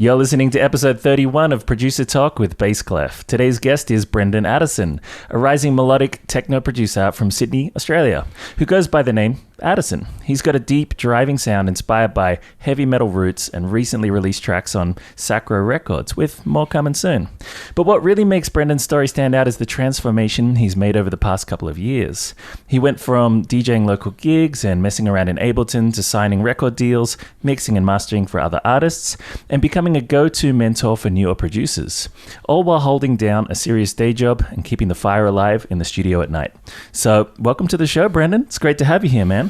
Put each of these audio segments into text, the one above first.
You're listening to episode 31 of Producer Talk with Bass Kleph. Today's guest is Brendan Addison, a rising melodic techno producer from Sydney, Australia, who goes by the name Addison. He's got a deep, driving sound inspired by heavy metal roots and recently released tracks on Sacro Records, with more coming soon. But what really makes Brendan's story stand out is the transformation he's made over the past couple of years. He went from DJing local gigs and messing around in Ableton to signing record deals, mixing and mastering for other artists, and becoming a go-to mentor for newer producers, all while holding down a serious day job and keeping the fire alive in the studio at night. So, welcome to the show, Brendan. It's great to have you here, man.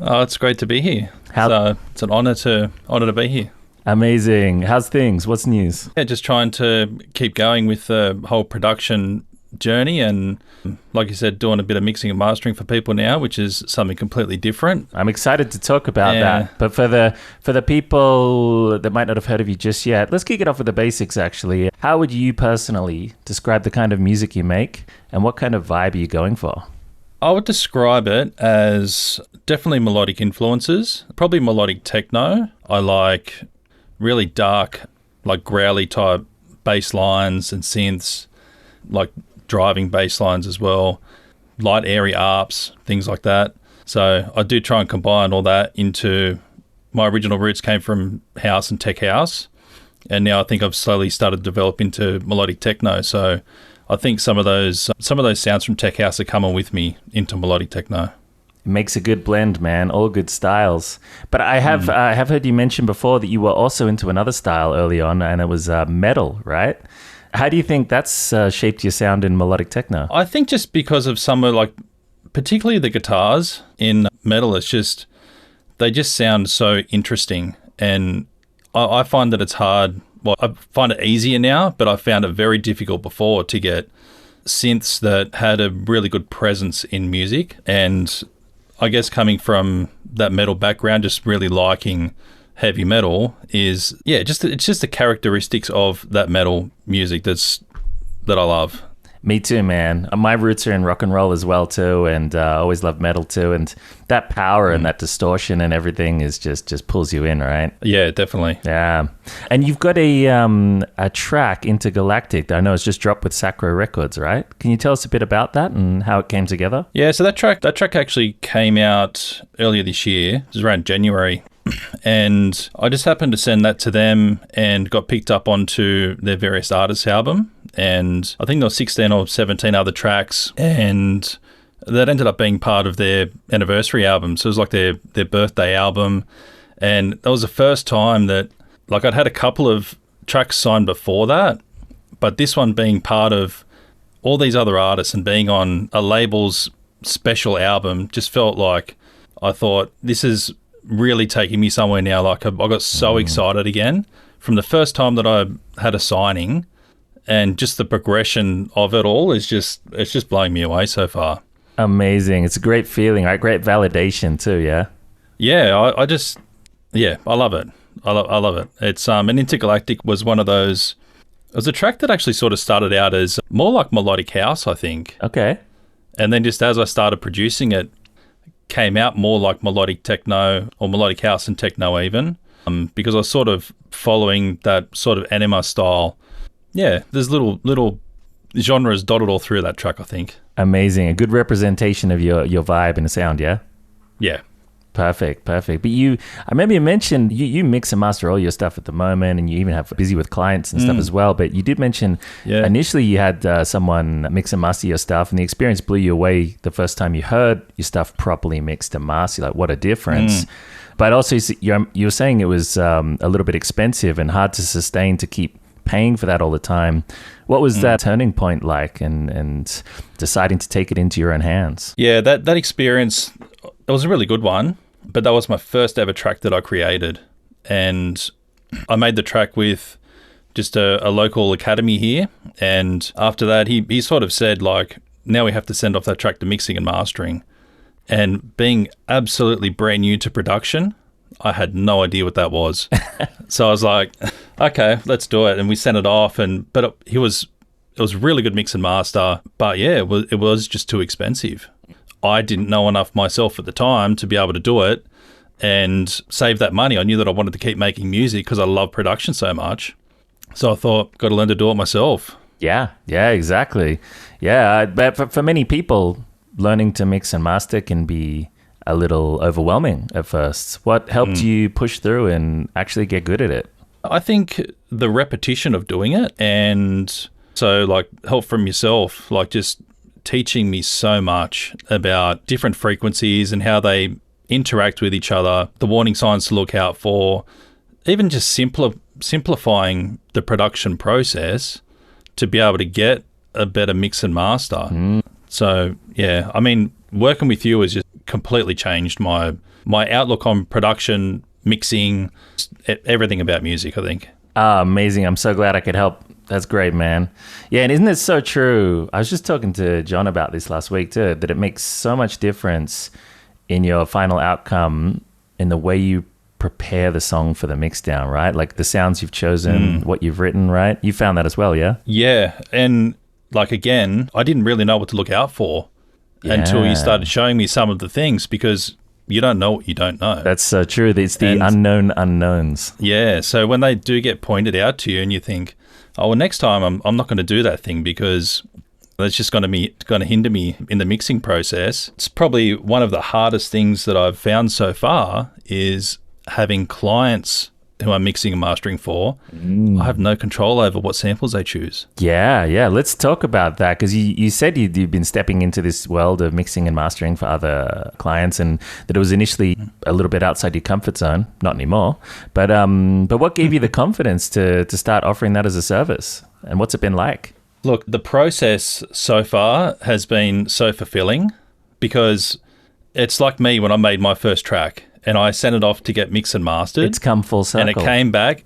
Oh, it's great to be here. It's an honor to be here. Amazing. How's things? What's news? Yeah, just trying to keep going with the whole production journey and, like you said, doing a bit of mixing and mastering for people now, which is something completely different. I'm excited to talk about that. But for the people that might not have heard of you just yet, let's kick it off with the basics, actually. How would you personally describe the kind of music you make and what kind of vibe are you going for? I would describe it as definitely melodic influences, probably melodic techno. I like really dark, like growly type bass lines and synths, like driving bass lines as well, light airy arps, things like that. So I do try and combine all that into, my original roots came from house and tech house, and now I think I've slowly started to develop into melodic techno. So I think some of those sounds from tech house are coming with me into melodic techno. It makes a good blend, man. All good styles. But I have heard you mention before that you were also into another style early on, and it was metal, right? How do you think that's shaped your sound in melodic techno? I think just because of some of, like, particularly the guitars in metal, they just sound so interesting, and I find that it's hard. Well, I find it easier now, but I found it very difficult before to get synths that had a really good presence in music. And I guess coming from that metal background, just really liking heavy metal it's just the characteristics of that metal music that I love. Me too, man. My roots are in rock and roll as well too, and I always loved metal too. And that power and that distortion and everything is just pulls you in, right? Yeah, definitely. Yeah, and you've got a track, Intergalactic, that I know it's just dropped with Sacro Records, right? Can you tell us a bit about that and how it came together? Yeah, so that track actually came out earlier this year. It was around January. And I just happened to send that to them and got picked up onto their Various Artists album. And I think there were 16 or 17 other tracks, and that ended up being part of their anniversary album. So it was like their birthday album. And that was the first time that, like, I'd had a couple of tracks signed before that, but this one being part of all these other artists and being on a label's special album just felt like, I thought, this is really taking me somewhere now. Like, I got so excited again from the first time that I had a signing, and just the progression of it all it's just blowing me away so far. Amazing. It's a great feeling, right? Great validation too, yeah? Yeah, I love it. I love it. It's and Intergalactic was one of those. It was a track that actually sort of started out as more like melodic house, I think. Okay. And then just as I started producing it, came out more like melodic techno or melodic house and techno even, because I was sort of following that sort of anima style. Yeah, there's little genres dotted all through that track, I think. Amazing. A good representation of your vibe and sound, yeah? Yeah. Perfect. But I remember you mentioned you mix and master all your stuff at the moment, and you even have busy with clients and stuff as well. But you did mention initially you had someone mix and master your stuff, and the experience blew you away the first time you heard your stuff properly mixed and mastered. Like, what a difference. But also you were saying it was a little bit expensive and hard to sustain to keep paying for that all the time. What was that turning point like, and deciding to take it into your own hands? Yeah, that experience, it was a really good one, but that was my first ever track that I created. And I made the track with just a local academy here. And after that, he sort of said, like, now we have to send off that track to mixing and mastering. And being absolutely brand new to production, I had no idea what that was. So I was like, okay, let's do it. And we sent it off, but it was really good mix and master. But yeah, it was just too expensive. I didn't know enough myself at the time to be able to do it. and save that money. I knew that I wanted to keep making music because I love production so much. So I thought, got to learn to do it myself. Yeah, exactly. Yeah, but for many people, learning to mix and master can be a little overwhelming at first. What helped you push through and actually get good at it? I think the repetition of doing it, and so like help from yourself, like just teaching me so much about different frequencies and how they interact with each other, the warning signs to look out for, even just simplifying the production process to be able to get a better mix and master. So yeah, I mean, working with you has just completely changed my outlook on production, mixing, everything about music, I think. Amazing. I'm so glad I could help. That's great, man. Yeah, and isn't it so true? I was just talking to John about this last week too, that it makes so much difference in your final outcome in the way you prepare the song for the mix down, right? Like the sounds you've chosen, what you've written, right? You found that as well, yeah? Yeah, and like again, I didn't really know what to look out for until you started showing me some of the things, because you don't know what you don't know. That's so true. It's the unknown unknowns. Yeah, so when they do get pointed out to you and you think, oh, well, next time I'm not going to do that thing because that's just going to hinder me in the mixing process. It's probably one of the hardest things that I've found so far is having clients who I'm mixing and mastering for. I have no control over what samples they choose. Yeah. Let's talk about that, because you said you've been stepping into this world of mixing and mastering for other clients, and that it was initially a little bit outside your comfort zone. Not anymore. But what gave you the confidence to start offering that as a service? And what's it been like? Look, the process so far has been so fulfilling, because it's like me when I made my first track and I sent it off to get mixed and mastered. It's come full circle. And it came back.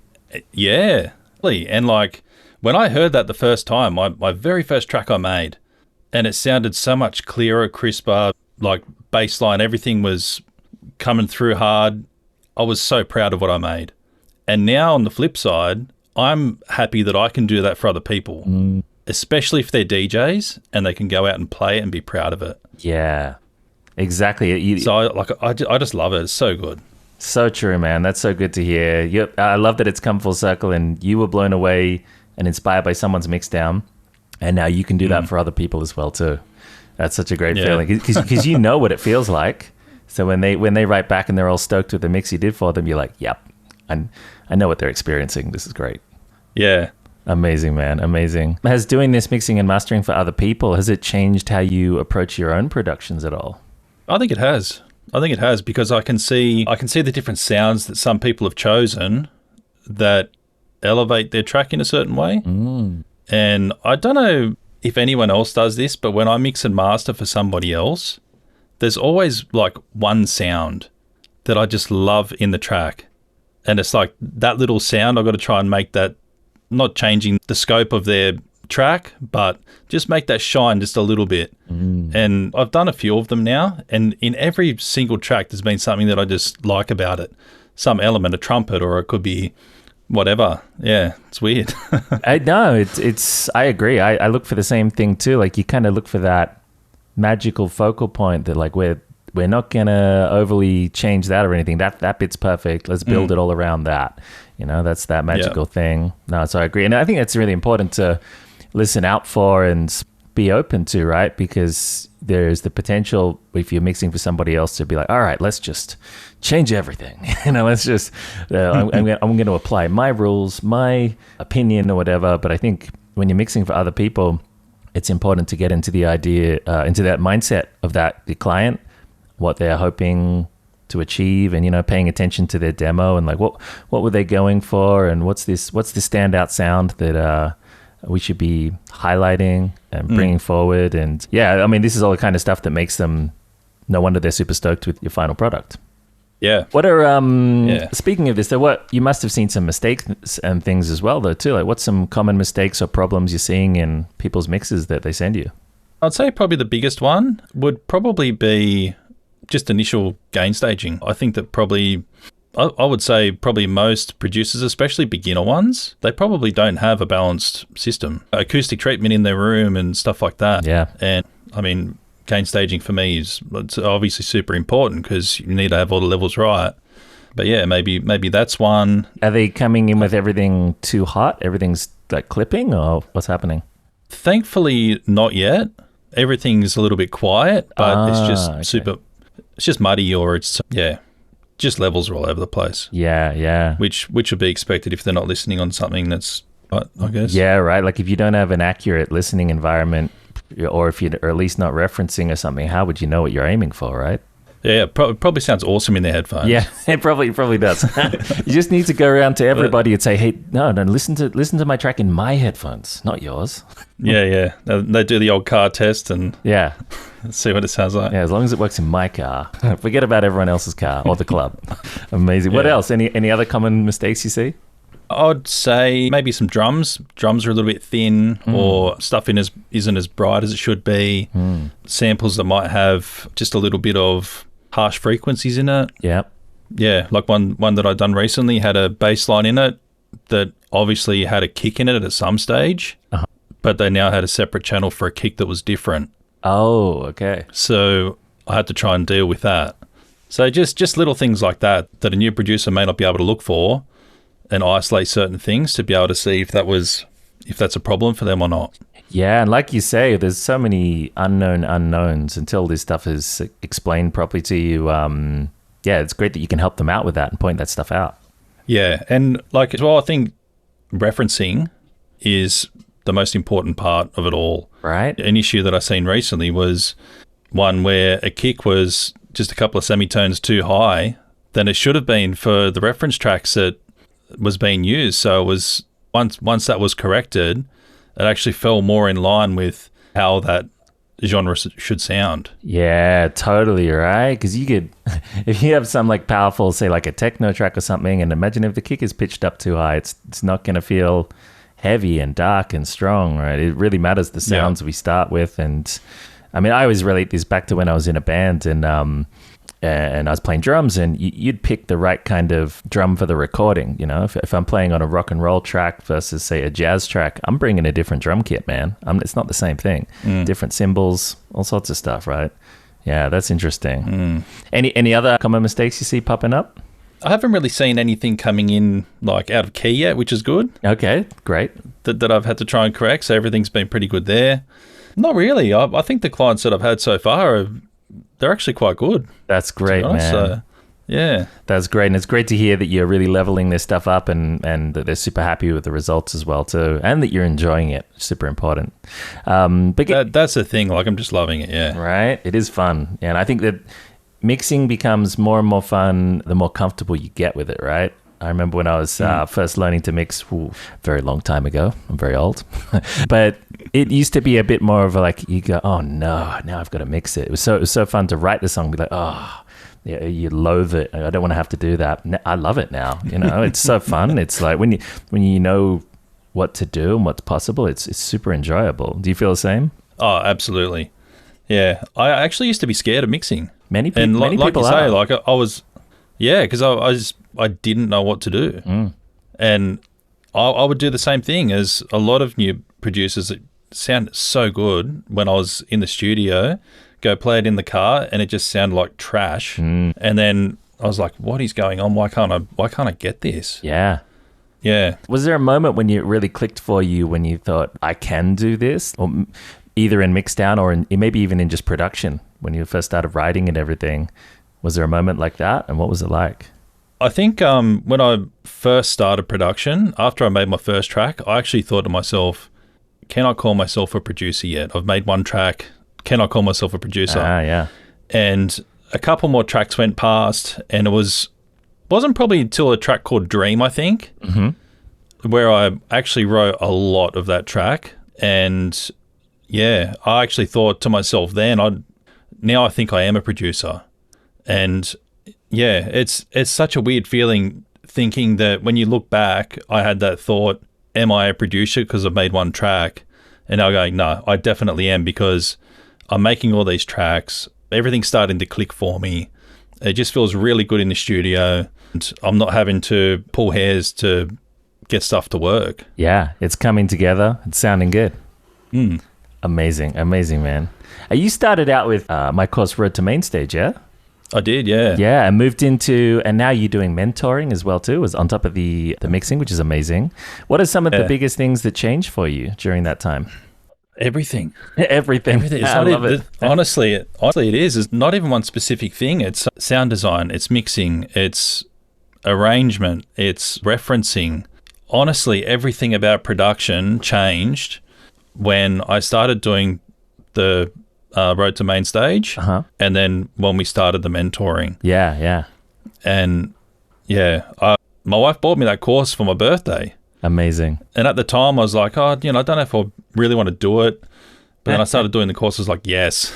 Yeah. And like when I heard that the first time, my very first track I made, and it sounded so much clearer, crisper, like bass line, everything was coming through hard. I was so proud of what I made. And now on the flip side, I'm happy that I can do that for other people, especially if they're DJs and they can go out and play it and be proud of it. Yeah, exactly. I just love it. It's so good. So true, man. That's so good to hear. I love that it's come full circle and you were blown away and inspired by someone's mixdown, and now you can do that for other people as well too. That's such a great feeling, because you know what it feels like. So when they write back and they're all stoked with the mix you did for them, you're like, yep, I know what they're experiencing. This is great. Yeah. Amazing, man. Amazing. Has doing this mixing and mastering for other people, has it changed how you approach your own productions at all? I think it has. Because I can see the different sounds that some people have chosen that elevate their track in a certain way. And I don't know if anyone else does this, but when I mix and master for somebody else, there's always like one sound that I just love in the track. And it's like that little sound, I've got to try and make that, not changing the scope of their track, but just make that shine just a little bit. And I've done a few of them now, and in every single track there's been something that I just like about it. Some element, a trumpet, or it could be whatever. Yeah, it's weird. I know, I agree. I look for the same thing too. Like you kind of look for that magical focal point that like we're not gonna overly change that or anything. That bit's perfect. Let's build it all around that. That's that magical thing. No, so I agree. And I think it's really important to listen out for and be open to, right? Because there's the potential, if you're mixing for somebody else, to be like, all right, let's just change everything. Let's just, I'm going to apply my rules, my opinion or whatever. But I think when you're mixing for other people, it's important to get into the idea, into that mindset of the client, what they're hoping to achieve, and paying attention to their demo and like what were they going for, and what's the standout sound that we should be highlighting and bringing forward. And yeah, I mean, this is all the kind of stuff that makes them, no wonder they're super stoked with your final product. Yeah. What are speaking of this, though, you must have seen some mistakes and things as well, though, too. Like, what's some common mistakes or problems you're seeing in people's mixes that they send you? I'd say probably the biggest one would probably be just initial gain staging. I think that I would say probably most producers, especially beginner ones, they probably don't have a balanced system, acoustic treatment in their room and stuff like that. Yeah. And I mean, gain staging for me it's obviously super important because you need to have all the levels right. But yeah, maybe that's one. Are they coming in with everything too hot? Everything's like clipping, or what's happening? Thankfully, not yet. Everything's a little bit quiet, but it's just okay. it's just muddy, or it's, just levels are all over the place. Yeah. Which would be expected if they're not listening on something that's, I guess. Yeah, right. Like if you don't have an accurate listening environment, or if you're at least not referencing or something, how would you know what you're aiming for, right? Yeah, probably sounds awesome in their headphones. Yeah, it probably does. You just need to go around to everybody and say, "Hey, no, listen to my track in my headphones, not yours." Yeah. They do the old car test and Yeah, see what it sounds like. yeah. As long as it works in my car, forget about everyone else's car or the club. Amazing. What Yeah. else? Any other common mistakes you see? I'd say maybe some drums. Drums are a little bit thin, or stuff isn't as bright as it should be. Samples that might have just a little bit of harsh frequencies in it. Yeah. Yeah, like one that I'd done recently had a bass line in it that obviously had a kick in it at some stage, but they now had a separate channel for a kick that was different. Oh, okay. So I had to try and deal with that. So just little things like that a new producer may not be able to look for and isolate certain things to be able to see if that's a problem for them or not. Yeah, and like you say, there's so many unknown unknowns until this stuff is explained properly to you. Yeah, it's great that you can help them out with that and point that stuff out. Yeah, and like as well, I think referencing is the most important part of it all. Right? An issue that I seen recently was one where a kick was just a couple of semitones too high than it should have been for the reference tracks that was being used. So it was once that was corrected, it actually fell more in line with how that genre should sound. Yeah, totally, right? Because you could, if you have some like powerful, say like a techno track or something, and imagine if the kick is pitched up too high, it's not going to feel heavy and dark and strong, right? It really matters the sounds we start with. And I mean, I always relate this back to when I was in a band and I was playing drums, and you'd pick the right kind of drum for the recording. You know, if I'm playing on a rock and roll track versus say a jazz track, I'm bringing a different drum kit, man. It's not the same thing. Different cymbals, all sorts of stuff, right? Yeah, that's interesting. Any other common mistakes you see popping up? I haven't really seen anything coming in like out of key yet, which is good. Okay, great. That I've had to try and correct. So everything's been pretty good there. Not really. I think the clients that I've had so far they're actually quite good. That's great, man. So, yeah. That's great. And it's great to hear that you're really leveling this stuff up and that they're super happy with the results as well, too. And that you're enjoying it. Super important. But that's the thing. Like, I'm just loving it, yeah. Right? It is fun. And I think that mixing becomes more and more fun the more comfortable you get with it, right? I remember when I was first learning to mix, very long time ago. I'm very old. But it used to be a bit more of a like, you go, oh no, now I've got to mix it. It was so fun to write the song, be like, oh, yeah, you loathe it. I don't want to have to do that. I love it now. You know, it's so fun. It's like when you know what to do and what's possible, it's super enjoyable. Do you feel the same? Oh, absolutely. Yeah. I actually used to be scared of mixing. Many people you say, are. like I was, yeah, because I didn't know what to do. And I would do the same thing as a lot of new producers that sound so good when I was in the studio, go play it in the car and it just sounded like trash. And then I was like, what is going on? Why can't I get this? Yeah. Yeah. Was there a moment when it really clicked for you when you thought, I can do this? Or either in mixdown or maybe even in just production when you first started writing and everything? Was there a moment like that? And what was it like? I think when I first started production, after I made my first track, I actually thought to myself, can I call myself a producer yet? I've made one track. Can I call myself a producer? Yeah. And a couple more tracks went past, and it wasn't probably until a track called Dream, I think, where I actually wrote a lot of that track. And yeah, I actually thought to myself then, now I think I am a producer. And yeah, it's such a weird feeling thinking that when you look back, I had that thought, am I a producer because I've made one track? And now going, no, I definitely am because I'm making all these tracks. Everything's starting to click for me. It just feels really good in the studio. And I'm not having to pull hairs to get stuff to work. Yeah, it's coming together. It's sounding good. Amazing, man. You started out with my course, Road to Main Stage, yeah? I did, yeah. Yeah, and moved into, and now you're doing mentoring as well too, was on top of the mixing, which is amazing. What are some of the biggest things that changed for you during that time? Everything. Everything. It's I not love even, it. honestly, it is. It's not even one specific thing. It's sound design, it's mixing, it's arrangement, it's referencing. Honestly, everything about production changed when I started doing the Road to Main Stage, and then when we started the mentoring. Yeah. And my wife bought me that course for my birthday. Amazing. And at the time I was like, I don't know if I really want to do it. But then I started doing the course. I was like, yes,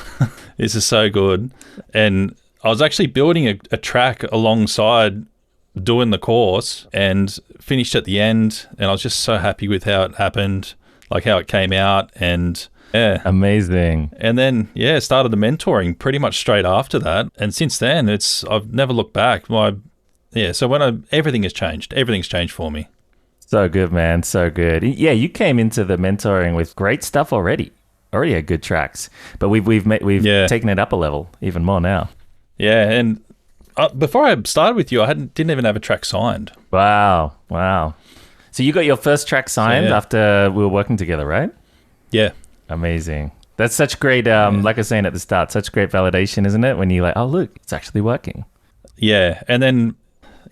this is so good. And I was actually building a track alongside doing the course and finished at the end. And I was just so happy with how it happened, like how it came out. And yeah. Amazing. And then, started the mentoring pretty much straight after that. And since then, I've never looked back. So everything has changed. Everything's changed for me. So good, man. So good. Yeah, you came into the mentoring with great stuff already. Already had good tracks. But we've taken it up a level even more now. Yeah, and before I started with you, I didn't even have a track signed. Wow. So you got your first track signed after we were working together, right? Yeah. Amazing. That's such great, like I was saying at the start, such great validation, isn't it? When you're like, oh, look, it's actually working. Yeah. And then,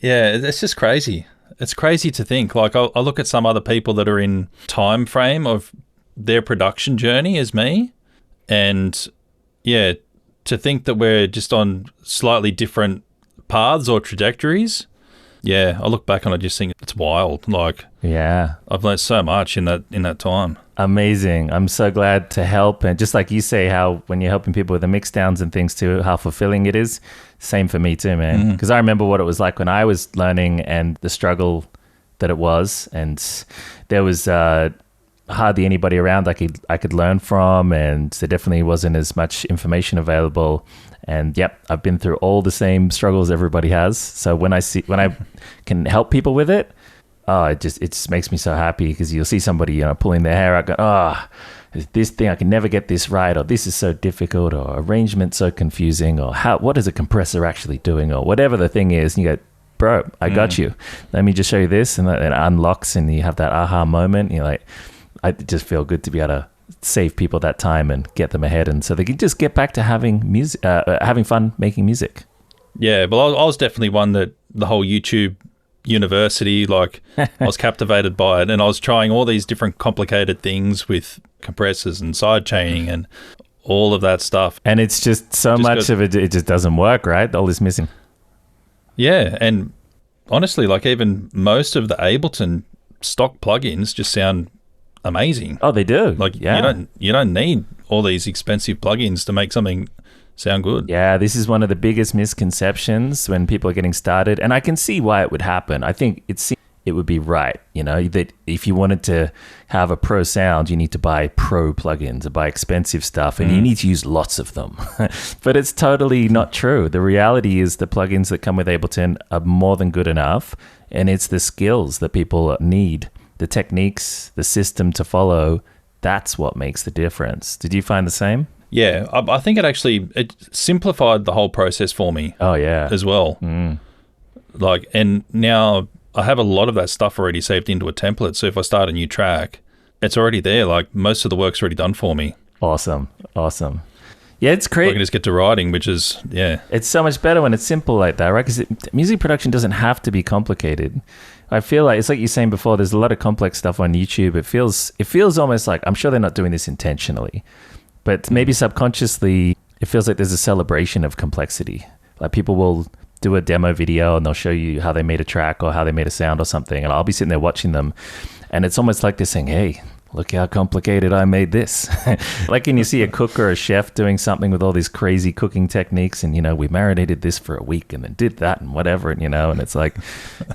it's just crazy. It's crazy to think. Like, I look at some other people that are in time frame of their production journey as me. And, to think that we're just on slightly different paths or trajectories. Yeah, I look back and I just think it's wild. Like, I've learned so much in that time. Amazing. I'm so glad to help. And just like you say, how when you're helping people with the mix downs and things too, how fulfilling it is. Same for me too, man. Because I remember what it was like when I was learning and the struggle that it was. And there was hardly anybody around I could learn from. And there definitely wasn't as much information available. And I've been through all the same struggles everybody has. So when I can help people with it, it just makes me so happy, because you'll see somebody pulling their hair out, going, this thing, I can never get this right, or this is so difficult, or arrangement so confusing, or what is a compressor actually doing, or whatever the thing is. And you go, bro, I got you. Let me just show you this, and it unlocks, and you have that aha moment. And you're like, I just feel good to be able to save people that time and get them ahead, and so they can just get back to having music, having fun making music. Yeah, well, I was definitely one that the whole YouTube university, like, I was captivated by it, and I was trying all these different complicated things with compressors and side chaining and all of that stuff. And it's just so much of it just doesn't work, right? All this missing. Yeah, and honestly, like, even most of the Ableton stock plugins just sound amazing. Oh, they do. Like, you don't need all these expensive plugins to make something sound good. Yeah, this is one of the biggest misconceptions when people are getting started, and I can see why it would happen. I think it would be right, that if you wanted to have a pro sound, you need to buy pro plugins or buy expensive stuff, and you need to use lots of them. But it's totally not true. The reality is the plugins that come with Ableton are more than good enough, and it's the skills that people need, the techniques, the system to follow. That's what makes the difference. Did you find the same? Yeah, I think it simplified the whole process for me. Oh, yeah. As well. Like, and now I have a lot of that stuff already saved into a template. So if I start a new track, it's already there. Like, most of the work's already done for me. Awesome. Yeah, it's great. I can just get to writing, which is, It's so much better when it's simple like that, right? Because music production doesn't have to be complicated. I feel like, it's like you're saying before, there's a lot of complex stuff on YouTube. It feels almost like, I'm sure they're not doing this intentionally, but maybe subconsciously, it feels like there's a celebration of complexity. Like, people will do a demo video and they'll show you how they made a track or how they made a sound or something. And I'll be sitting there watching them. And it's almost like they're saying, hey, look how complicated I made this. Like when you see a cook or a chef doing something with all these crazy cooking techniques, and, we marinated this for a week and then did that and whatever, and, and it's like,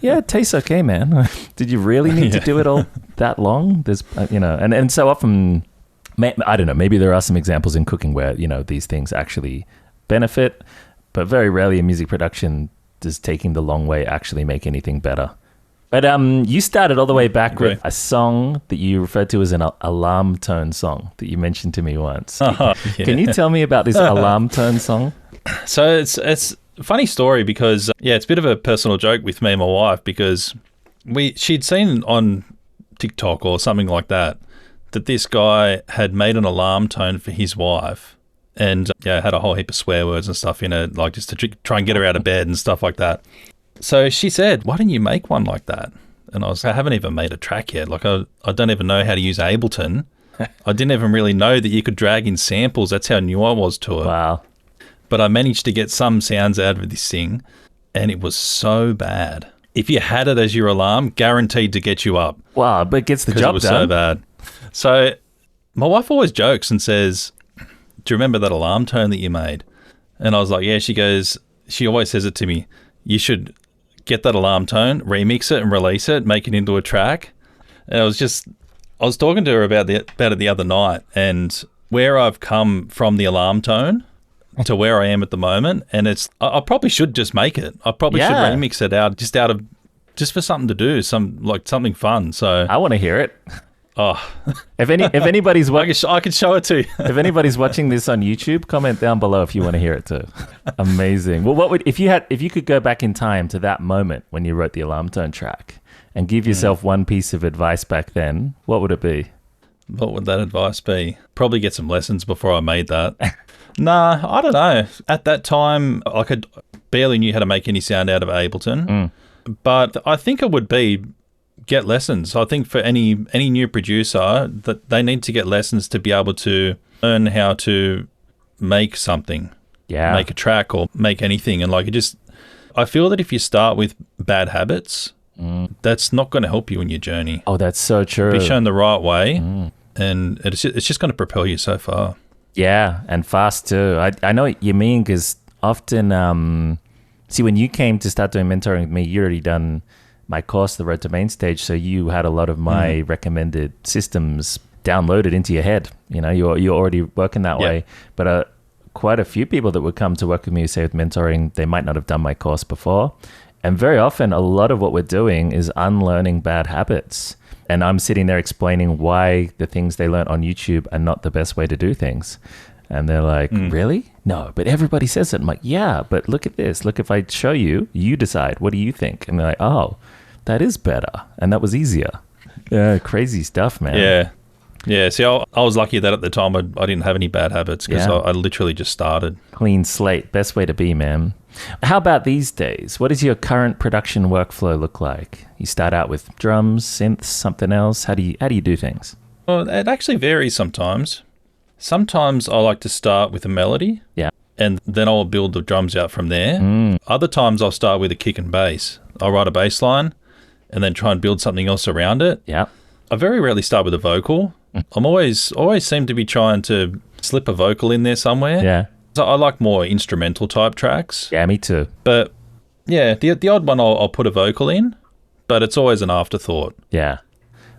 yeah, it tastes okay, man. Did you really need to do it all that long? There's, and so often, I don't know, maybe there are some examples in cooking where, these things actually benefit, but very rarely in music production does taking the long way actually make anything better. But you started all the way back with a song that you referred to as an alarm tone song that you mentioned to me once. Can you tell me about this alarm tone song? So it's Funny story because, it's a bit of a personal joke with me and my wife because she'd seen on TikTok or something like that this guy had made an alarm tone for his wife and had a whole heap of swear words and stuff in it, like just to try and get her out of bed and stuff like that. So she said, why don't you make one like that? And I haven't even made a track yet. Like I don't even know how to use Ableton. I didn't even really know that you could drag in samples. That's how new I was to it. Wow. But I managed to get some sounds out of this thing, and it was so bad. If you had it as your alarm, guaranteed to get you up. Wow, but it gets the job done. It was so bad. So my wife always jokes and says, do you remember that alarm tone that you made? And I was like, yeah. She always says it to me. You should get that alarm tone, remix it and release it, make it into a track. And I was talking to her about it the other night, and where I've come from the alarm tone to where I am at the moment, and I probably should just make it. I probably should remix it just for something to do, something fun. So I want to hear it. Oh, if anybody's I can show it to you. If anybody's watching this on YouTube, comment down below if you want to hear it too. Amazing. Well, if you could go back in time to that moment when you wrote the alarm tone track and give yourself one piece of advice back then, what would it be? What would that advice be? Probably get some lessons before I made that. Nah, I don't know. At that time, I barely knew how to make any sound out of Ableton. But I think it would be get lessons. I think for any new producer, that they need to get lessons to be able to learn how to make something. Yeah. Make a track or make anything. And I feel that if you start with bad habits, that's not going to help you in your journey. Oh, that's so true. Be shown the right way, and it's just going to propel you so far. Yeah, and fast too. I know what you mean, because often, see, when you came to start doing mentoring with me, you already done my course, The Road to Main Stage, so you had a lot of my recommended systems downloaded into your head. You know, you're already working that way. But quite a few people that would come to work with me, say with mentoring, they might not have done my course before. And very often, a lot of what we're doing is unlearning bad habits. And I'm sitting there explaining why the things they learned on YouTube are not the best way to do things. And they're like, really? No, but everybody says it. I'm like, yeah, but look at this. Look, if I show you, you decide. What do you think? And they're like, oh, that is better. And that was easier. Yeah, crazy stuff, man. Yeah. Yeah, see, I was lucky that at the time I didn't have any bad habits because I literally just started. Clean slate. Best way to be, man. How about these days? What does your current production workflow look like? You start out with drums, synths, something else? How do you do things? Well, it actually varies sometimes. Sometimes I like to start with a melody. Yeah. And then I'll build the drums out from there. Other times I'll start with a kick and bass. I'll write a bass line and then try and build something else around it. Yeah. I very rarely start with a vocal. I'm always seem to be trying to slip a vocal in there somewhere. Yeah. So I like more instrumental type tracks. Yeah, me too. But yeah, the odd one I'll put a vocal in, but it's always an afterthought. Yeah.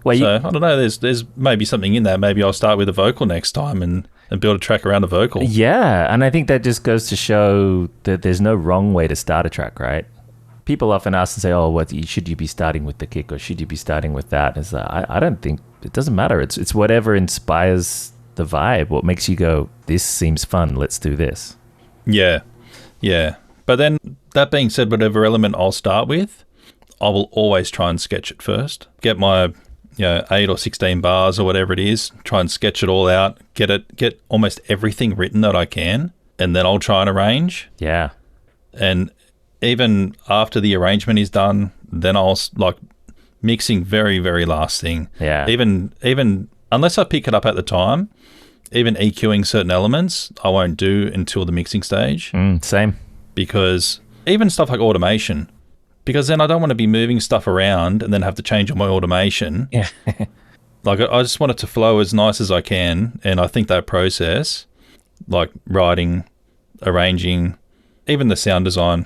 Well, so I don't know. There's maybe something in there. Maybe I'll start with a vocal next time and build a track around a vocal. Yeah, and I think that just goes to show that there's no wrong way to start a track, right? People often ask and say, "Oh, should you be starting with the kick or should you be starting with that?" It's I don't think it doesn't matter. It's whatever inspires the vibe. What makes you go, "This seems fun. Let's do this." Yeah, yeah. But then that being said, whatever element I'll start with, I will always try and sketch it first. Get my 8 or 16 bars or whatever it is. Try and sketch it all out. Get almost everything written that I can, and then I'll try and arrange. Yeah, and even after the arrangement is done, then I'll mixing very, very last thing. Yeah. Even unless I pick it up at the time, even EQing certain elements, I won't do until the mixing stage. Same. Because even stuff like automation, because then I don't want to be moving stuff around and then have to change all my automation. Yeah. I just want it to flow as nice as I can. And I think that process, like writing, arranging, even the sound design,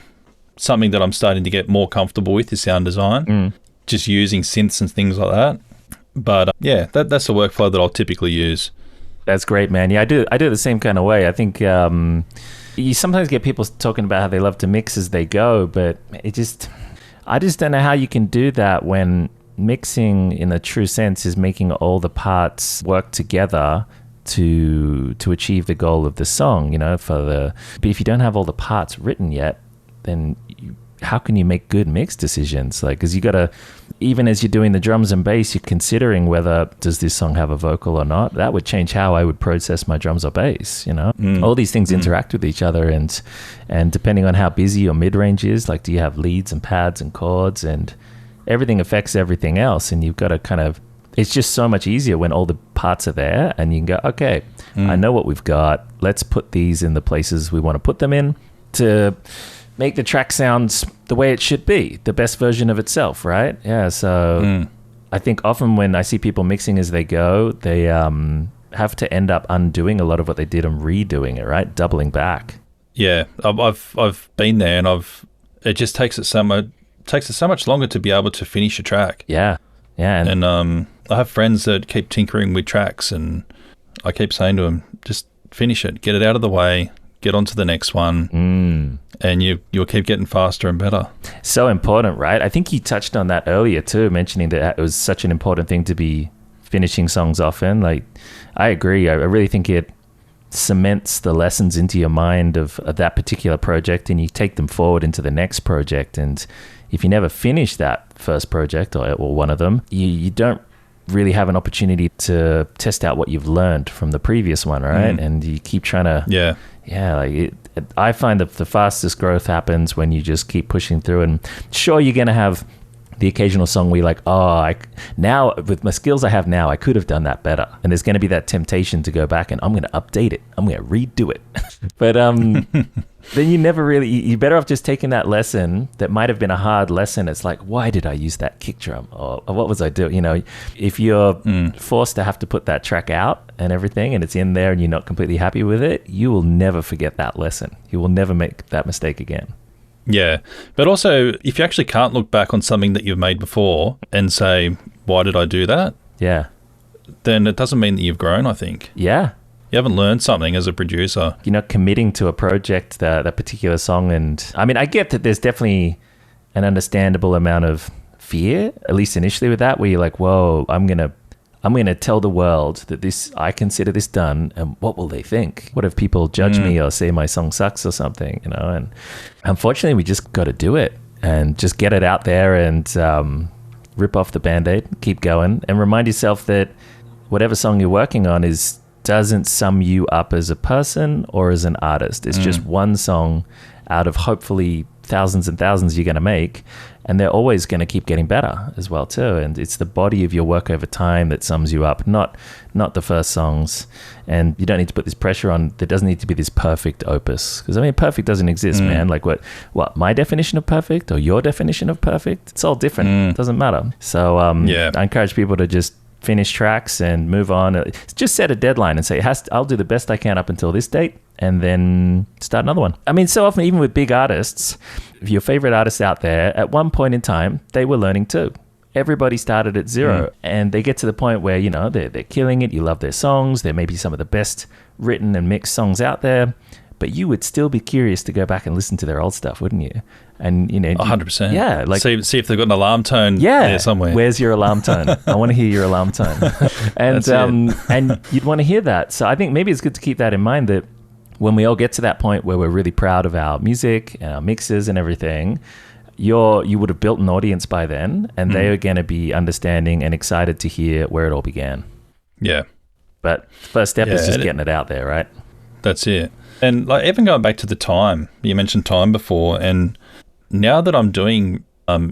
something that I'm starting to get more comfortable with is sound design, just using synths and things like that. But yeah, that's the workflow that I'll typically use. That's great, man. Yeah, I do the same kind of way. I think you sometimes get people talking about how they love to mix as they go, but I just don't know how you can do that when mixing in a true sense is making all the parts work together to achieve the goal of the song, but if you don't have all the parts written yet, then how can you make good mix decisions? Like, because you got to, even as you're doing the drums and bass, you're considering whether does this song have a vocal or not. That would change how I would process my drums or bass, you know? All these things interact with each other, and depending on how busy your mid-range is, like do you have leads and pads and chords, and everything affects everything else, and you've got to kind of, it's just so much easier when all the parts are there and you can go, okay, I know what we've got. Let's put these in the places we want to put them in to make the track sound the way it should be, the best version of itself, right? Yeah, so I think often when I see people mixing as they go, they have to end up undoing a lot of what they did and redoing it, right? Doubling back. Yeah, I've been there, and it just takes it so much longer to be able to finish a track. Yeah, yeah. And I have friends that keep tinkering with tracks, and I keep saying to them, just finish it, get it out of the way, get on to the next one, and you'll keep getting faster and better. So important, right? I think you touched on that earlier too, mentioning that it was such an important thing to be finishing songs often. Like, I agree. I really think it cements the lessons into your mind of that particular project, and you take them forward into the next project. And if you never finish that first project or one of them, you don't really have an opportunity to test out what you've learned from the previous one, right? And you keep trying to I find that the fastest growth happens when you just keep pushing through. And sure, you're going to have the occasional song where you're like, now with my skills I have now, I could have done that better. And there's going to be that temptation to go back and I'm going to update it. I'm going to redo it. But then you're better off just taking that lesson that might have been a hard lesson. It's like, why did I use that kick drum? Or what was I doing? You know, if you're forced to have to put that track out and everything, and it's in there and you're not completely happy with it, you will never forget that lesson. You will never make that mistake again. Yeah. But also, if you actually can't look back on something that you've made before and say, why did I do that? Yeah. Then it doesn't mean that you've grown, I think. Yeah. You haven't learned something as a producer. You're not committing to a project, that particular song. And I mean, I get that there's definitely an understandable amount of fear, at least initially with that, where you're like, whoa, I'm going to tell the world that I consider this done, and what will they think? What if people judge me or say my song sucks or something, you know? And unfortunately, we just got to do it and just get it out there and rip off the Band-Aid, keep going, and remind yourself that whatever song you're working on doesn't sum you up as a person or as an artist. It's just one song out of hopefully thousands and thousands you're going to make, and they're always going to keep getting better as well too. And it's the body of your work over time that sums you up, not the first songs. And you don't need to put this pressure on. There doesn't need to be this perfect opus, because I mean, perfect doesn't exist, man. Like what my definition of perfect or your definition of perfect, it's all different. It doesn't matter. So I encourage people to just finish tracks and move on. Just set a deadline and say, I'll do the best I can up until this date, and then start another one. I mean, so often, even with big artists, if your favorite artists out there, at one point in time, they were learning too. Everybody started at zero, and they get to the point where, you know, they're killing it. You love their songs. They're maybe some of the best written and mixed songs out there, but you would still be curious to go back and listen to their old stuff, wouldn't you? And, you know, 100%. Yeah. Like, see if they've got an alarm tone there somewhere. Where's your alarm tone? I want to hear your alarm tone. And and you'd want to hear that. So I think maybe it's good to keep that in mind, that when we all get to that point where we're really proud of our music and our mixes and everything, you would have built an audience by then, and they are going to be understanding and excited to hear where it all began. Yeah. But first step is just getting it out there, right? That's it. And like, even going back to the time, you mentioned time before, and now that I'm doing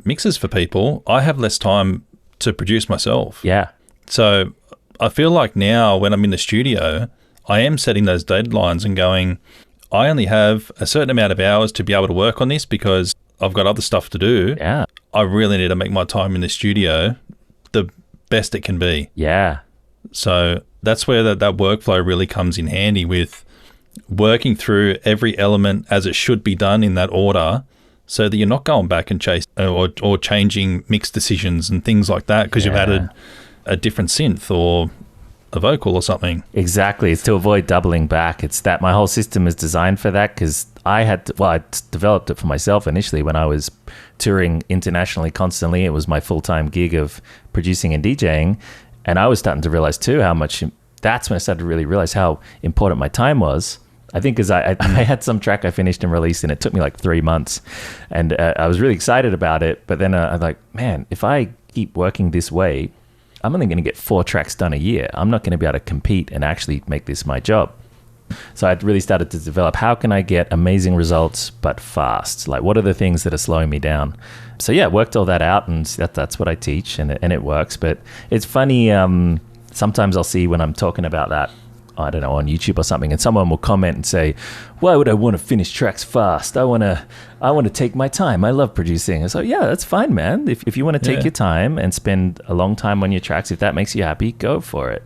mixes for people, I have less time to produce myself. Yeah. So I feel like now when I'm in the studio, I am setting those deadlines and going, I only have a certain amount of hours to be able to work on this because I've got other stuff to do. Yeah. I really need to make my time in the studio the best it can be. Yeah. So that's where that workflow really comes in handy, with working through every element as it should be done in that order, so that you're not going back and or changing mix decisions and things like that because you've added a different synth or a vocal or something. Exactly. It's to avoid doubling back. It's that my whole system is designed for that, because I developed it for myself initially when I was touring internationally constantly. It was my full-time gig of producing and DJing, and I was starting to realize too how much, that's when I started to really realize how important my time was. I think because I had some track I finished and released, and it took me like 3 months, and I was really excited about it. But then I'm like, man, if I keep working this way, I'm only going to get 4 tracks done a year. I'm not going to be able to compete and actually make this my job. So I really started to develop, how can I get amazing results but fast? Like, what are the things that are slowing me down? So yeah, worked all that out, and that's what I teach, and it works. But it's funny, sometimes I'll see when I'm talking about that, I don't know, on YouTube or something, and someone will comment and say, why would I want to finish tracks fast? I want to take my time. I love producing. So yeah, that's fine, man. If you want to take your time and spend a long time on your tracks, if that makes you happy, go for it.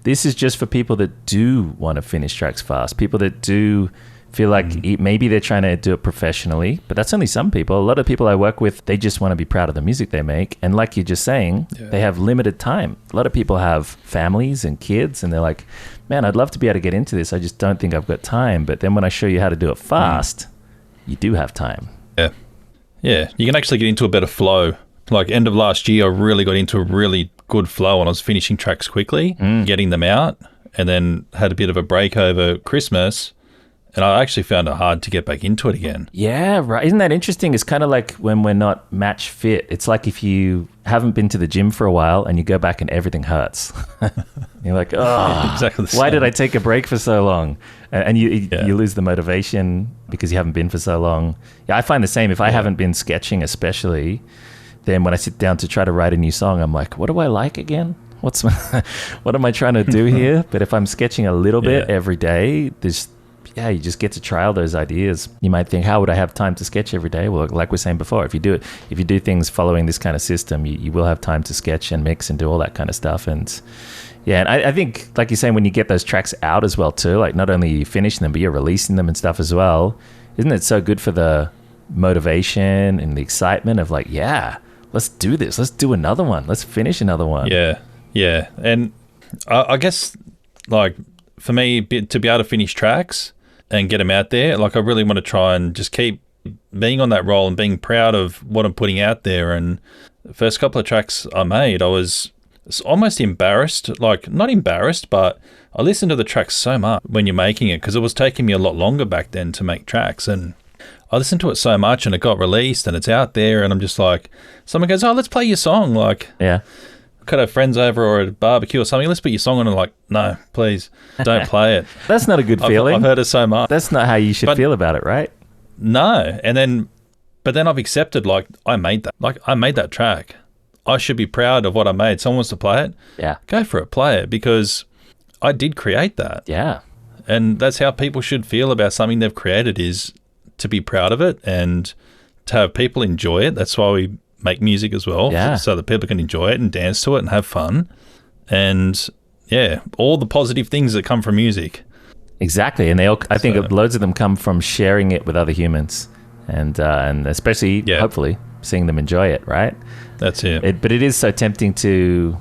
This is just for people that do want to finish tracks fast, people that do feel like maybe they're trying to do it professionally, but that's only some people. A lot of people I work with, they just want to be proud of the music they make. And like you're just saying, they have limited time. A lot of people have families and kids, and they're like, man, I'd love to be able to get into this. I just don't think I've got time. But then when I show you how to do it fast, you do have time. Yeah. Yeah. You can actually get into a better flow. Like end of last year, I really got into a really good flow, and I was finishing tracks quickly, getting them out, and then had a bit of a break over Christmas. And I actually found it hard to get back into it again. Yeah, right. Isn't that interesting? It's kind of like when we're not match fit. It's like if you haven't been to the gym for a while and you go back and everything hurts. You're like, oh, exactly why did I take a break for so long? And you lose the motivation because you haven't been for so long. Yeah, I find the same. If I haven't been sketching especially, then when I sit down to try to write a new song, I'm like, what do I like again? What am I trying to do here? But if I'm sketching a little bit every day, you just get to trial those ideas. You might think, how would I have time to sketch every day? Well, like we're saying before, if you do things following this kind of system, you will have time to sketch and mix and do all that kind of stuff. And yeah, and I think, like you're saying, when you get those tracks out as well too, like not only are you finishing them, but you're releasing them and stuff as well. Isn't it so good for the motivation and the excitement of like, yeah, let's do this. Let's do another one. Let's finish another one. Yeah, yeah. And I guess, like, for me, to be able to finish tracks and get them out there, like I really want to try and just keep being on that role and being proud of what I'm putting out there. And the first couple of tracks I made, I was almost embarrassed, like not embarrassed, but I listened to the tracks so much when you're making it, because it was taking me a lot longer back then to make tracks. And I listened to it so much, and it got released and it's out there, and I'm just like, someone goes, oh, let's play your song. Like, yeah. Could have friends over or at a barbecue or something, let's put your song on, and like, no, please don't play it. That's not a good feeling. I've heard it so much. That's not how you should feel about it, right? No. But then I've accepted, like, I made that track. I should be proud of what I made. Someone wants to play it. Yeah. Go for it, play it, because I did create that. Yeah. And that's how people should feel about something they've created, is to be proud of it and to have people enjoy it. That's why we make music as well, so that people can enjoy it and dance to it and have fun, and all the positive things that come from music. Exactly, and I think loads of them come from sharing it with other humans, and especially hopefully seeing them enjoy it. Right, that's it. But it is so tempting to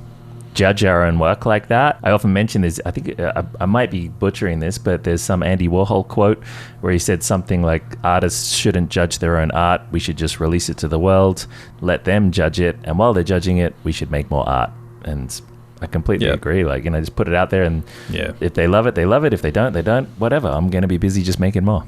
judge our own work like that. I often mention this. I think I might be butchering this, but there's some Andy Warhol quote where he said something like, artists shouldn't judge their own art. We should just release it to the world, let them judge it. And while they're judging it, we should make more art. And I completely agree. Like, just put it out there, and if they love it, they love it. If they don't, they don't. Whatever. I'm going to be busy just making more.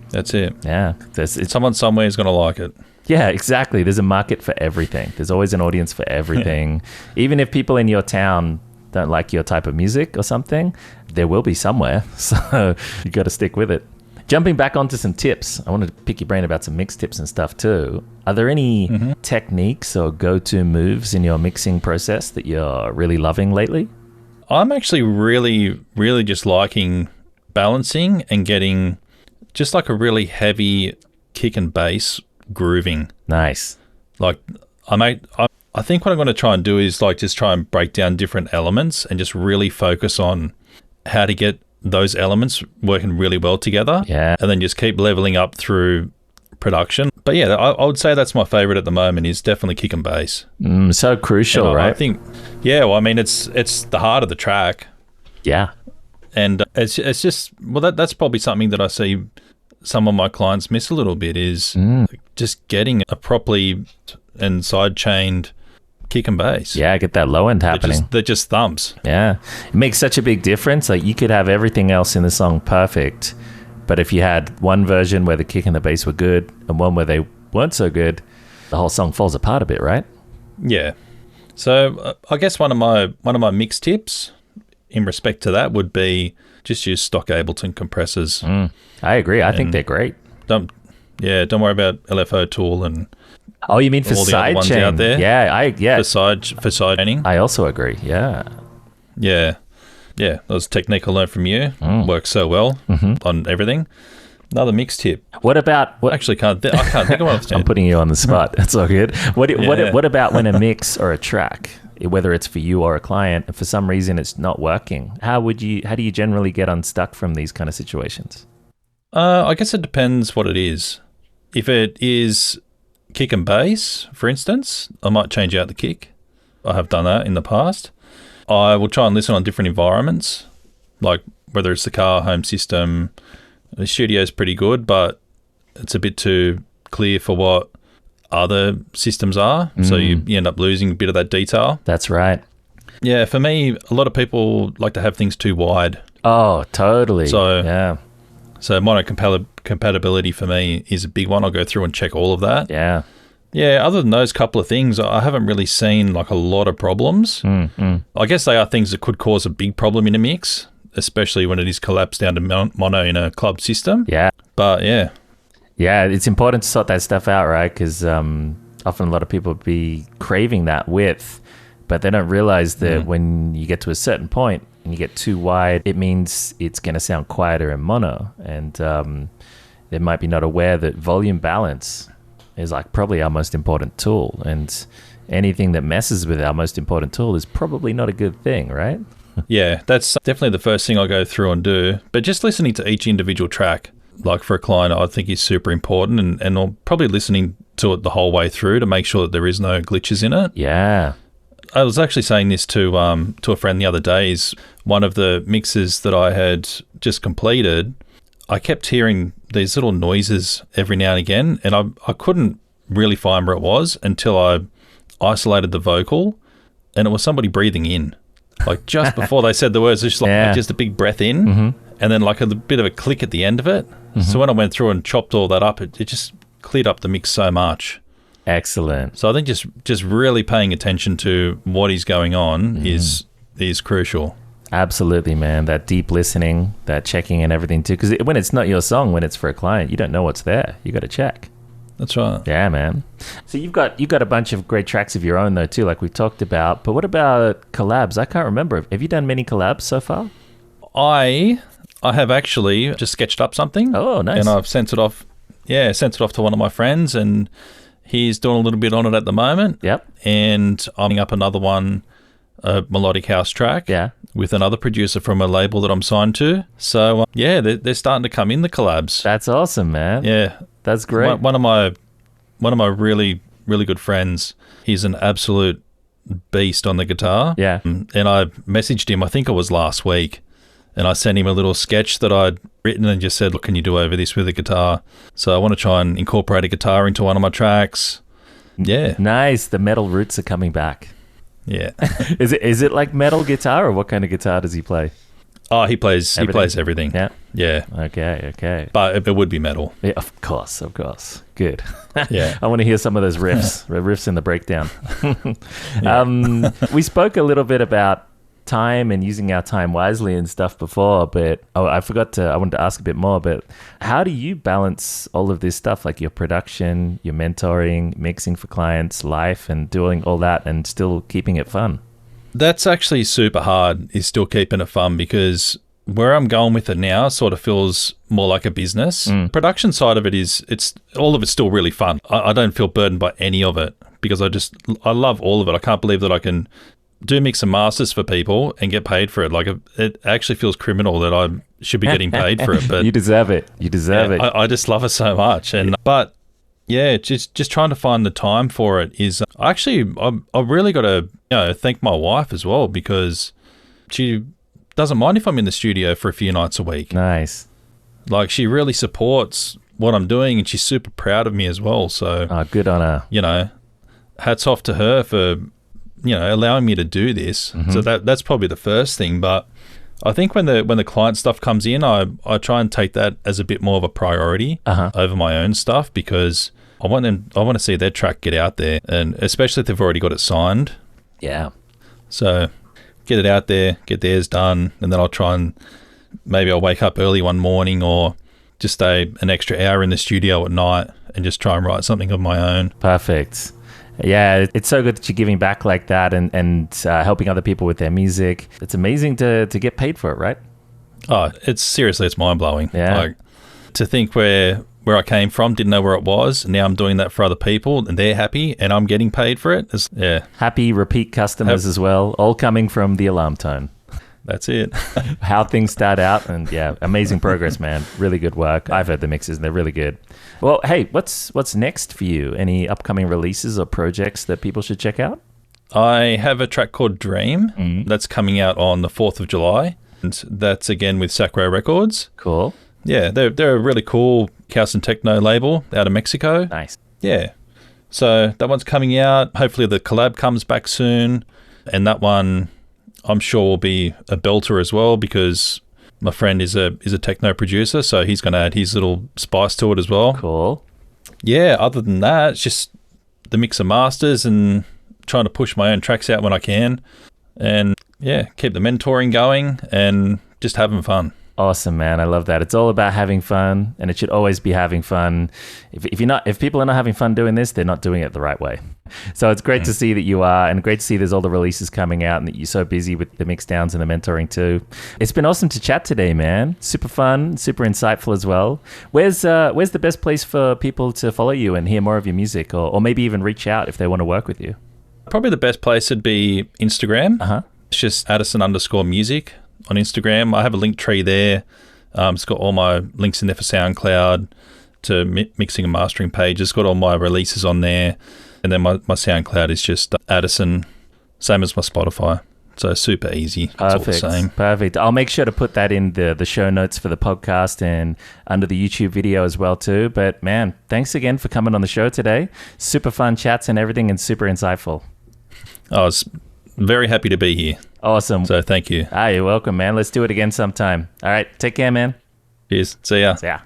That's it. Yeah. Someone somewhere is going to like it. Yeah, exactly. There's a market for everything. There's always an audience for everything. Even if people in your town don't like your type of music or something, there will be somewhere. So you got to stick with it. Jumping back onto some tips, I wanted to pick your brain about some mix tips and stuff too. Are there any techniques or go-to moves in your mixing process that you're really loving lately? I'm actually really, really just liking balancing and getting just like a really heavy kick and bass grooving. Nice. Like I think what I'm going to try and do is like just try and break down different elements and just really focus on how to get those elements working really well together. Yeah. And then just keep leveling up through production. But yeah, I would say that's my favorite at the moment, is definitely kick and bass. So crucial, right? I think, well, I mean, it's the heart of the track. Yeah. And it's just, well, that's probably something that I see some of my clients miss a little bit, is just getting a properly and side-chained kick and bass. Yeah, get that low end happening. That just thumps. Yeah. It makes such a big difference. Like, you could have everything else in the song perfect, But if you had one version where the kick and the bass were good and one where they weren't so good, the whole song falls apart a bit, right? Yeah. So I guess one of my mix tips in respect to that would be just use stock Ableton compressors. I agree. I think they're great. Don't worry about LFO Tool and oh, you mean for all the other ones sidechain? out there. Yeah. For side chaining. I also agree. Yeah. Yeah. That was a technique I learned from you. Works so well on everything. Another mix tip. What about what? Actually, I can't think of one. I'm putting you on the spot. That's all good. What about when a mix or a track, whether it's for you or a client, for some reason it's not working? How do you generally get unstuck from these kind of situations? I guess it depends what it is. If it is kick and bass, for instance, I might change out the kick. I have done that in the past. I will try and listen on different environments, like whether it's the car, home system. The studio's pretty good, but it's a bit too clear for what other systems are. So you end up losing a bit of that detail. That's right. Yeah, for me, a lot of people like to have things too wide. Oh, totally. So mono compatibility for me is a big one. I'll go through and check all of that. Yeah. Yeah, other than those couple of things, I haven't really seen like a lot of problems. I guess they are things that could cause a big problem in a mix, especially when it is collapsed down to mono in a club system. Yeah. But yeah. Yeah, it's important to sort that stuff out, right? Because often a lot of people be craving that width, but they don't realize that when you get to a certain point and you get too wide, it means it's going to sound quieter in mono. And they might be not aware that volume balance is like probably our most important tool. And anything that messes with our most important tool is probably not a good thing, right? Yeah, that's definitely the first thing I go through and do. But just listening to each individual track, like for a client, I think is super important. And I'm probably listening to it the whole way through to make sure that there is no glitches in it. Yeah. I was actually saying this to a friend the other day. Is one of the mixes that I had just completed, I kept hearing these little noises every now and again, and I couldn't really find where it was until I isolated the vocal, and it was somebody breathing in. Like just before they said the words, it's just like just a big breath in, and then like a bit of a click at the end of it. So when I went through and chopped all that up, it just cleared up the mix so much. Excellent. So I think just really paying attention to what is going on is crucial. Absolutely, man. That deep listening, that checking and everything too. Because when it's not your song, when it's for a client, you don't know what's there. You got to check. That's right. Yeah, man. So you've got a bunch of great tracks of your own though too, like we've talked about. But what about collabs? I can't remember. Have you done many collabs so far? I have actually just sketched up something. Oh, nice. And I've sent it off. Yeah, sent it off to one of my friends, and he's doing a little bit on it at the moment. Yep. And I'm up another one, a melodic house track. Yeah. With another producer from a label that I'm signed to. So they're starting to come in, the collabs. That's awesome, man. Yeah. That's great. One of my really, really good friends, he's an absolute beast on the guitar. Yeah. And I messaged him, I think it was last week, and I sent him a little sketch that I'd written and just said, look, can you do over this with a guitar? So I want to try and incorporate a guitar into one of my tracks. Yeah. Nice. The metal roots are coming back. Yeah. Is it like metal guitar, or what kind of guitar does he play? Oh, he plays everything. Yeah. Yeah. Okay. But it would be metal. Yeah, of course. Good. Yeah. I want to hear some of those riffs in the breakdown. We spoke a little bit about time and using our time wisely and stuff before, but I wanted to ask a bit more, but how do you balance all of this stuff, like your production, your mentoring, mixing for clients, life, and doing all that and still keeping it fun? That's actually super hard, is still keeping it fun, because where I'm going with it now sort of feels more like a business. Production side of it it's all of it's still really fun. I don't feel burdened by any of it, because I love all of it. I can't believe that I can do mix and masters for people and get paid for it. Like it actually feels criminal that I should be getting paid for it. But you deserve it. You deserve it. I just love it so much. But yeah, just trying to find the time for it is actually I've really got to thank my wife as well, because she doesn't mind if I'm in the studio for a few nights a week. Nice. Like she really supports what I'm doing, and she's super proud of me as well. So good on her. Hats off to her for allowing me to do this. So that's probably the first thing. But I think when the client stuff comes in, I try and take that as a bit more of a priority over my own stuff, because I want to see their track get out there, and especially if they've already got it signed. Yeah. So get it out there, get theirs done, and then I'll try and maybe I'll wake up early one morning or just stay an extra hour in the studio at night and just try and write something of my own. Perfect. Yeah, it's so good that you're giving back like that and helping other people with their music. It's amazing to get paid for it, right? Oh, it's mind-blowing. Yeah. Like, to think where I came from, didn't know where it was, and now I'm doing that for other people, and they're happy, and I'm getting paid for it. Yeah. Happy repeat customers as well, all coming from the alarm tone. That's it. How things start out, and yeah, amazing progress, man. Really good work. I've heard the mixes, and they're really good. Well, hey, what's next for you? Any upcoming releases or projects that people should check out? I have a track called Dream that's coming out on the 4th of July, and that's again with Sacro Records. Cool. Yeah, they're a really cool house and techno label out of Mexico. Nice. Yeah. So that one's coming out. Hopefully the collab comes back soon, and that one I'm sure will be a belter as well, because my friend is a techno producer, so he's going to add his little spice to it as well. Cool. Yeah, other than that, it's just the mix and masters and trying to push my own tracks out when I can, and yeah, keep the mentoring going and just having fun. Awesome, man. I love that. It's all about having fun, and it should always be having fun. If people are not having fun doing this, they're not doing it the right way. So it's great to see that you are, and great to see there's all the releases coming out and that you're so busy with the mix downs and the mentoring too. It's been awesome to chat today, man. Super fun, super insightful as well. Where's the best place for people to follow you and hear more of your music, or maybe even reach out if they want to work with you? Probably the best place would be Instagram. It's just Addison_music on Instagram. I have a link tree there. It's got all my links in there for SoundCloud to mixing and mastering pages. It's got all my releases on there. And then my SoundCloud is just Addison, same as my Spotify. So super easy. It's all the same. Perfect. I'll make sure to put that in the show notes for the podcast and under the YouTube video as well too. But man, thanks again for coming on the show today. Super fun chats and everything, and super insightful. I was very happy to be here. Awesome. So thank you. You're welcome, man. Let's do it again sometime. All right. Take care, man. Cheers. See ya. See ya.